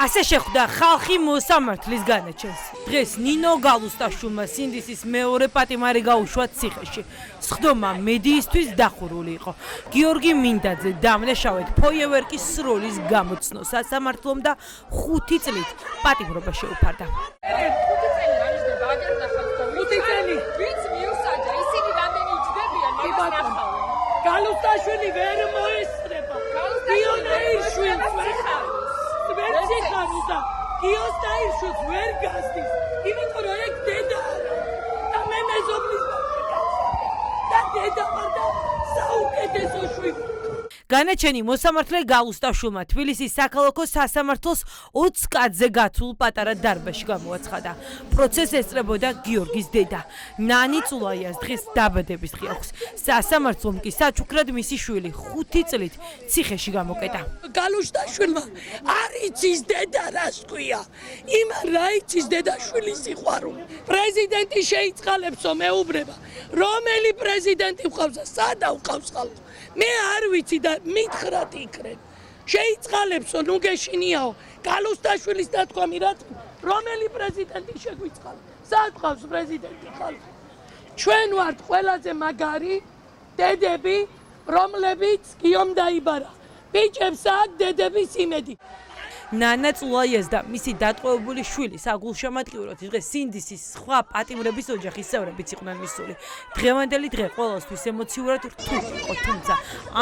ასე შეხვდა ხალხი მოსამართლის განაჩენს. დღეს ნინო გალუსტაშვილმა სინდისის მეორე პატიმარი გაუშვა ციხეში. სხდომა მედიისთვის დახურული იყო. გიორგი მინდაძე დამნაშავედ ფოიევერკის სროლის გამოცნო სასამართლომ და 5 წლით პატიმრობა შეუფარდა. გალუსტაშვილი ვერ მოესწრება. გიორგის ვერ ციხავს და გიოსტაიშვილს ვერ გასდის. იმიტომ რომ ეგ დედა და მე მეზობლის და დედა ვარ და საუკეთესო შვილი. განაჩენი მოსამართლე გალუსტაშვილმა თბილისის საქალაქო სასამართლოს 20 კაცზე გათულ პატარა დარბაზში გამოაცხადა. პროცესს ესწრებოდა გიორგის დედა. ნანი წულაიას დღეს დაბადების დღე აქვს. სასამართლომ კი საჩუქრად მისი შვილი 5 წლით ციხეში გამოკეტა. გალუსტაშვილმა არ იცის დედა რას ქვია. იმან რა იცის დედაშვილის სიყვარული. პრეზიდენტი შეიწყალებსო მეუბრება. რომელი პრეზიდენტი ვყავს და სადა ვყავს ხალხი. მე არ ვიცი და მითხრათ იქრენ. შეიწყალებსო ნუ გეშინიაო. გალუსტაშვილის დათქვამი რა რომელი პრეზიდენტი შეგვიწყალებს. სად ყავს პრეზიდენტი ხალხი? ჩვენ ვართ ყველაზე მაგარი დედები, რომლებიც გიომ დაიბარა. ბიჭებს აქ დედების იმედი. ნანა წულაიას და მისი დატყვევებული შვილი საგულშემატკივრად დღეს სინდისის სხვა პატიმრების ოჯახის წევრებიც იყვნენ მისული. დღევანდელი დღე ყოველთვის ემოციურად რთული იყო, თუმცა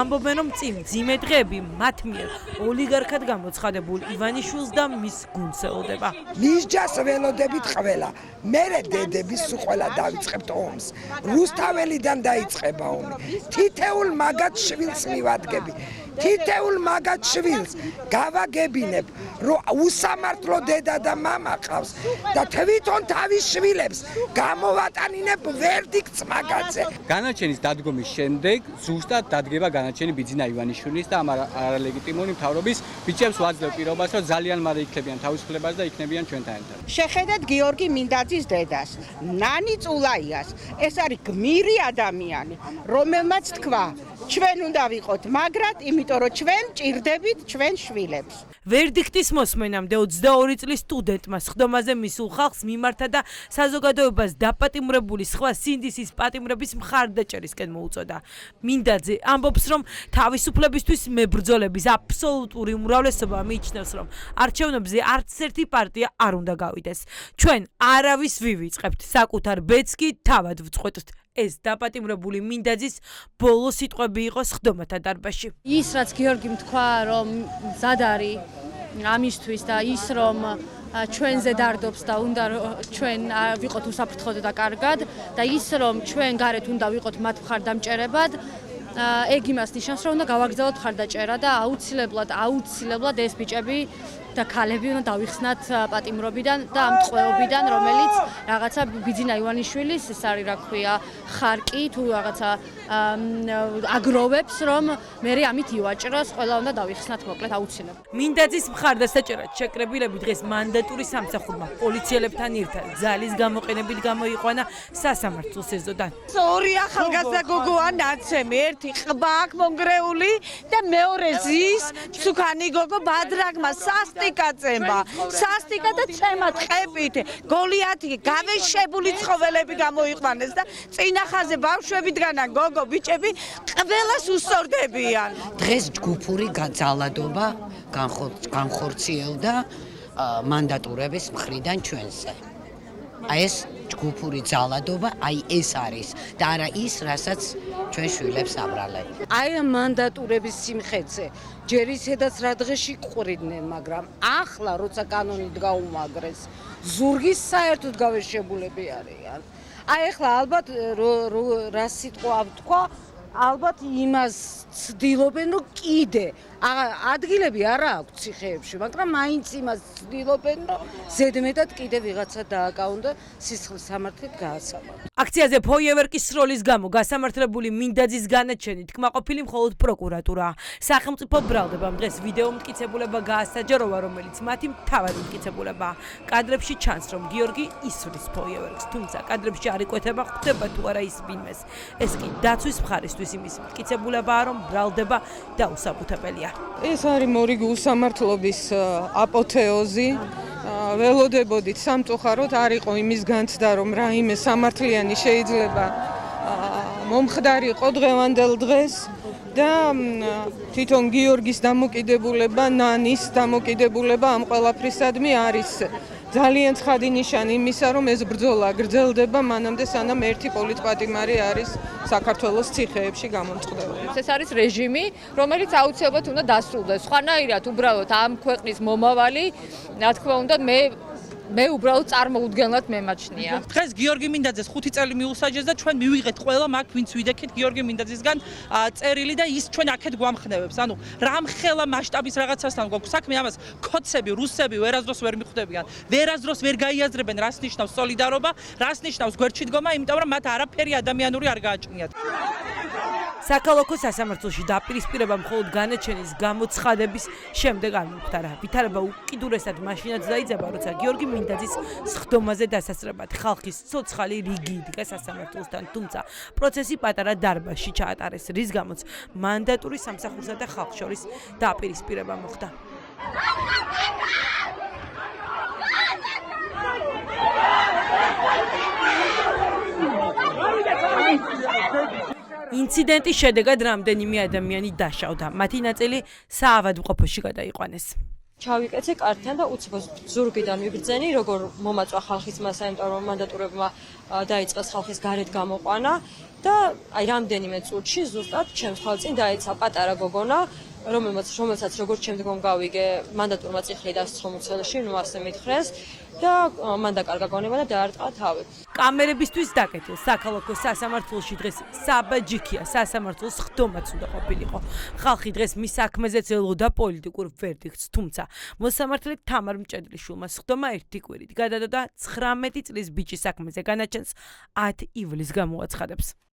ამბობენ, რომ წინ მძიმე დღეები მათ მიერ ოლიგარქად გამოცხადებულ ივანიშვილს და მის გუნდს ელოდება. მისჯას ველოდებით ყველა. მერე დედების ყველა დავიწყებთ ომს. რუსთაველიდან დაიწყება ომი. თითეულ მაგათ შვილს მივადგები. თითეულ მაგათ შვილს გავაგებინებ, რომ უსამართლო დედა და მამა ყავს და თვითონ თავის შვილებს გამოვატანინებ ვერდიქტს მაგაზე. განაჩენის დადგომის შემდეგ ზუსტად დადგება განაჩენი ბიძინა ივანიშვილის და ამ არალეგიტიმური მთავრობის ბიჭებს ვაძლევ პირობას, რომ ძალიან მალე იქნებიან თავისუფლებას და იქნებიან ჩვენთან ერთად. შეხედეთ გიორგი მინდაძის დედას, ნანი წულაიას. ეს არის გმირი ადამიანი, რომელმაც თქვა, ჩვენ უნდა ვიყოთ მაგრად, იმიტომ რომ ჩვენ ჭირდებით ჩვენ შვილებს. ვერდიქტის მოსმენამდე 22 წლის სტუდენტმა სხდომაზე მისულ ხალხს მიმართა და საზოგადოებას დაპატიმრებული სხვა სინდისის პატიმრების მხარდაჭერისკენ მოუწოდა. მინდაძე ამბობს, რომ თავისუფლებისთვის მებრძოლების აბსოლუტური უმრავლესობა მიიჩნევს, რომ არჩევნებზე არც ერთი პარტია არ უნდა გავიდეს. ჩვენ არავის ვივიწყებთ, საკუთარ ბედს კი თავად ვწყვეტთ. ეს დაპატიმრებული მინდაძის ბოლო სიტყვები იყო სხდომათა დარბაზში. ის რაც გიორგიმ თქვა, რომ მზად არის ამისთვის და ის რომ ჩვენზე დარდობს და უნდა ჩვენ ვიყოთ უსაფრთხოდ და კარგად და ის რომ ჩვენ გარეთ უნდა ვიყოთ მათ მხარდამჭერებად, ეგ იმას ნიშნავს, რომ უნდა გავაგრძელოთ მხარდაჭერა და აუცილებლად ეს ბიჭები და ქალები უნდა დავიხსნათ პატიმრობიდან და ამ ტყვეობიდან, რომელიც რაღაცა ბიძინა ივანიშვილის ეს არის რა ქვია ხარკი თუ რაღაცა აგროვებს, რომ მე ამით ივაჭროს, ყველა უნდა დავიხსნათ მოკლედ აუცილებლად. მინდაძის მხარდასაჭერად შეკრებილები დღეს მანდატური სამსახურმა პოლიციელებთან ერთად ძალის გამოყენებით გამოიყვანა სასამართლოს ეზოდან. ორი ახალგაზრდა გოგოა ნაცემი, ერთი ყბა აქვს მონგრეული და მეორე ზის ცუქანი გოგო ბადრაგმა სასტიკაწემბა. სასტიკა და ცემა ტყეპით, გოლიათი გავეშებული ცხოველები გამოიყვანეს და წინახაზე ბავშვებიდანან გოგო ბიჭები ყველას უსწორდებიან. დღეს ჯგუფური ძალადობა განხორციელდა მანდატურების მხრიდან ჩვენზე. აი ეს ჯგუფური ძალადობა, აი ეს არის და არა ის, რასაც ჩვენ შვილებს აბრალებთ. აი ამ მანდატურების სიმხეცე ჯერ ისედაც რა დღეში ყვრიდნენ, მაგრამ ახლა როცა კანონით გაუმაგრეს, ზურგის საერთოდ გავეშებულები არიან. აი ახლა ალბათ რა სიტყვა ვთქვა, ალბათ იმას ცდილობენ, რომ კიდე ადგილები არ აქვს ციხეებში, მაგრამ მაინც იმას ცდილობენ, რომ ზედმეტად კიდე ვიღაცა დააკავონ და სისხლის სამართლით გაასამართლონ. აქციაზე ფოიევერკის სროლის გამო გასამართლებული მინდაძის განაჩენით კმაყოფილი მხოლოდ პროკურატურაა. სახელმწიფო ბრალდებამ დღეს ვიდეო მტკიცებულება გაასაჯაროვა, რომელიც მათი მთავარი მტკიცებულებაა. კადრებში ჩანს, რომ გიორგი ისვრის ფოიევერკს, თუმცა კადრებში არ იკვეთება, ხვდება თუ არა ის ვინმეს. ეს კი დაცვის მხარისთვის იმის მტკიცებულებაა, რომ ბრალდება დაუსაბუთებელია. მინდა. ეს არის მორიგი უსამართლობის აპოთეოზი. ველოდებოდით სამწუხაროდ არ იყო იმის განცდა, რომ რაიმე სამართლიანი შეიძლება მომხდარი იყო დღევანდელ დღეს და თვითონ გიორგის დამოკიდებულება, ნანის დამოკიდებულება ამ ყველაფრისადმი არის ძალიან ცხადი ნიშანი იმისა, რომ ეს ბრძოლა გრძელდება მანამდე, სანამ ერთი პოლიტპატიმარი არის საქართველოს ციხეებში გამომწყდეული. ეს არის რეჟიმი, რომელიც აუცილებლად უნდა დასრულდეს. სხვანაირად უბრალოდ ამ ქვეყნის მომავალი, რა თქმა უნდა, მე უბრალოდ წარმოუდგენლად მემაჩნია. დღეს გიორგი მინდაძეს 5 წელი მიუსაჯეს და ჩვენ მივიღეთ ყველა მაგ ვინც ვიდექით გიორგი მინდაძისგან წერილი და ის ჩვენ აქეთ გვამხნევებს. ანუ რამხელა მასშტაბის რაღაცასთან გვაქვს საქმე, ამას ქოცები, რუსები ვერასდროს ვერ მიხვდებიან. ვერასდროს ვერ გაიაზრებენ რას ნიშნავს სოლიდარობა, რას ნიშნავს გვერდში დგომა, იმიტომ რომ მათ არაფერი ადამიანური არ გააჩნიათ. საქალაქო სასამართლოში დაპირისპირება მხოლოდ განაჩენის გამოცხადების შემდეგ არ მომხდარა. ვითარება უკიდურესად მაშინაც დაიძაბა, როცა გიორგი მინდაძის სხდომაზე დასასწრებად ხალხის ცოცხალი რიგი იდგა სასამართლოსთან, თუმცა პროცესი პატარა დარბაზში ჩაატარეს, რის გამოც მანდატური სამსახურსა და ხალხს შორის დაპირისპირება მოხდა. ინციდენტის შედეგად რამდენიმე ადამიანი დაშავდა. მათი ნაწილი საავადმყოფოში გადაიყვანეს. ჩავიკეცე კარტთან და უცბოს ზურგიდან ვიბრძენი, როგორ მომაწვა ხალხის მასა, იმიტომ რომ მანდატურებმა დაიწყეს ხალხის გარეთ გამოყვანა და აი რამდენიმე წუთში ზუსტად ჩემს ხალხին დაეცა პატარა გოგონა, რომელსაც როგორც შემდგომ გავიგე, მანდატურმა წიხლი დასცხო მუცელში, ნუ ასე მითხრეს და მან დაკარგა გონება და დაარტყა თავი. კამერებისთვის დაკეტილ საქალაქო სასამართლოში დღეს საბაჯიქია, სასამართლოს ხდომაც უნდა ყოფილიყო. ხალხი დღეს მის საქმეზე ელოდა პოლიტიკურ ვერდიქტს, თუმცა მოსამართლე თამარ მჭედლიშვილმა სხდომა ერთი კვირით გადადოდა 19 წლის ბიჭის საქმეზე განაჩენს 10 ივლისს გამოაცხადებს.